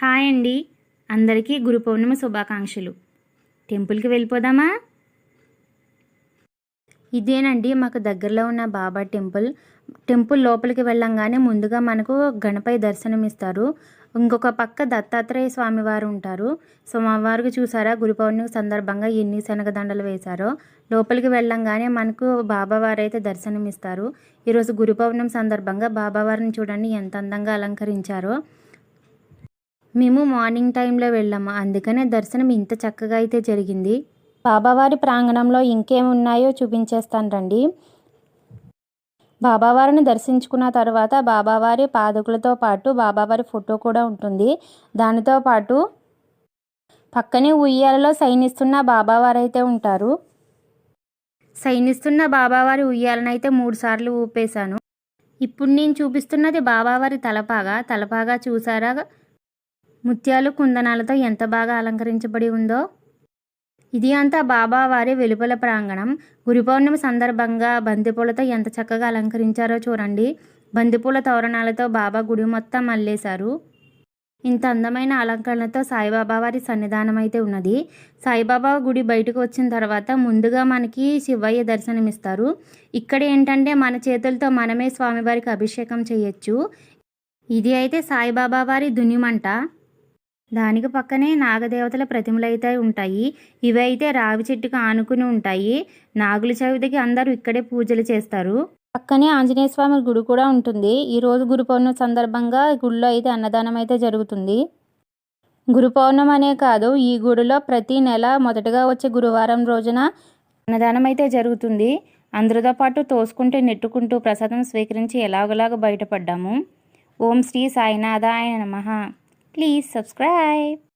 Hi అండి, అందరికీ గురు పౌర్ణమి శుభాకాంక్షలు. టెంపుల్కి వెళ్ళిపోదామా? ఇదేనండి మాకు దగ్గరలో ఉన్న బాబా టెంపుల్ లోపలికి వెళ్ళంగానే ముందుగా మనకు గణపతి దర్శనం ఇస్తారు. ఇంకొక పక్క దత్తాత్రేయ స్వామివారు ఉంటారు. స్వామివారికి చూసారా గురు పౌర్ణమి సందర్భంగా ఎన్ని శనగదండలు వేశారో. లోపలికి వెళ్ళంగానే మనకు బాబావారు అయితే దర్శనం ఇస్తారు. ఈరోజు గురు పౌర్ణమి సందర్భంగా బాబావారిని చూడండి ఎంత అందంగా అలంకరించారో. మేము మార్నింగ్ టైంలో వెళ్ళాము, అందుకనే దర్శనం ఇంత చక్కగా అయితే జరిగింది. బాబావారి ప్రాంగణంలో ఇంకేమున్నాయో చూపించేస్తాను రండి. బాబావారిని దర్శించుకున్న తర్వాత బాబావారి పాదుకులతో పాటు బాబావారి ఫోటో కూడా ఉంటుంది. దానితో పాటు పక్కనే ఉయ్యాలలో శయనిస్తున్న బాబావారు అయితే ఉంటారు. శయనిస్తున్న బాబావారి ఉయ్యాలనైతే 3 సార్లు ఊపేశాను. ఇప్పుడు నేను చూపిస్తున్నది బాబావారి తలపాగా చూసారా? ముత్యాలు కుందనాలతో ఎంత బాగా అలంకరించబడి ఉందో. ఇది అంతా బాబావారి వెలుపల ప్రాంగణం. గురు పౌర్ణమి సందర్భంగా బంతిపూలతో ఎంత చక్కగా అలంకరించారో చూడండి. బంతిపూల తోరణాలతో బాబా గుడి మొత్తం అల్లేశారు. ఇంత అందమైన అలంకరణతో సాయిబాబా వారి సన్నిధానం అయితే ఉన్నది. సాయిబాబా గుడి బయటకు వచ్చిన తర్వాత ముందుగా మనకి శివయ్య దర్శనమిస్తారు. ఇక్కడ ఏంటంటే మన చేతులతో మనమే స్వామివారికి అభిషేకం చేయొచ్చు. ఇది అయితే సాయిబాబా వారి దునిమంట. దానికి పక్కనే నాగదేవతల ప్రతిమలు అయితే ఉంటాయి. ఇవైతే రావి చెట్టుకు ఆనుకుని ఉంటాయి. నాగుల చవితికి అందరూ ఇక్కడే పూజలు చేస్తారు. పక్కనే ఆంజనేయ స్వామి గుడి కూడా ఉంటుంది. ఈరోజు గురు పౌర్ణమి సందర్భంగా గుడిలో అయితే అన్నదానం అయితే జరుగుతుంది. గురు పౌర్ణమి అనే కాదు, ఈ గుడిలో ప్రతి నెల మొదటగా వచ్చే గురువారం రోజున అన్నదానం అయితే జరుగుతుంది. అందరితో పాటు తోసుకుంటూ నెట్టుకుంటూ ప్రసాదం స్వీకరించి ఎలాగోలాగా బయటపడ్డాము. ఓం శ్రీ సాయినాథాయ నమః. Please subscribe.